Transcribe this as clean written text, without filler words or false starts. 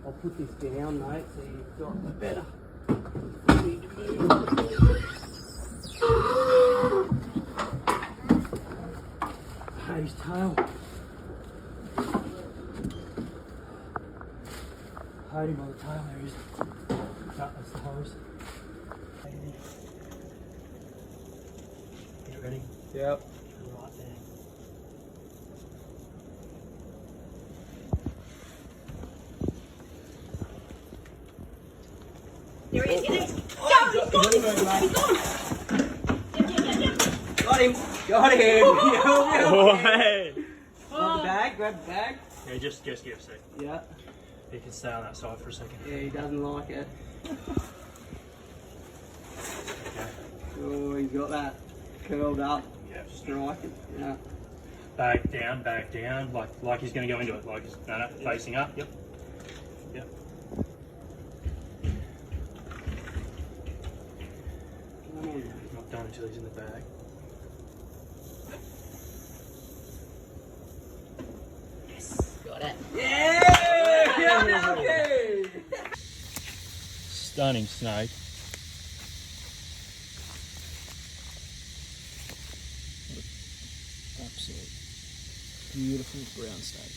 I'll put this down, mate, so you've got the better. Hey, his tail. Hold him by the tail, there he is. Oh, that's the hose. Get ready? Yep. Right there. There he is, there he is. Go, he's gone, he's gone. Got him! Got him! Boy. Grab the bag, grab the bag. Yeah, just give a sec. Yeah. You can stay on that side for a second. Yeah, he doesn't like it. Okay. Oh, he's got that curled up. Yeah. Striking. Yeah. Back down, like he's going to go into it. Like, no, facing up. Yep. Yep. Come on. He's not done until he's in the bag. Got it. Yeah! Okay. Stunning snake. Absolute beautiful brown snake.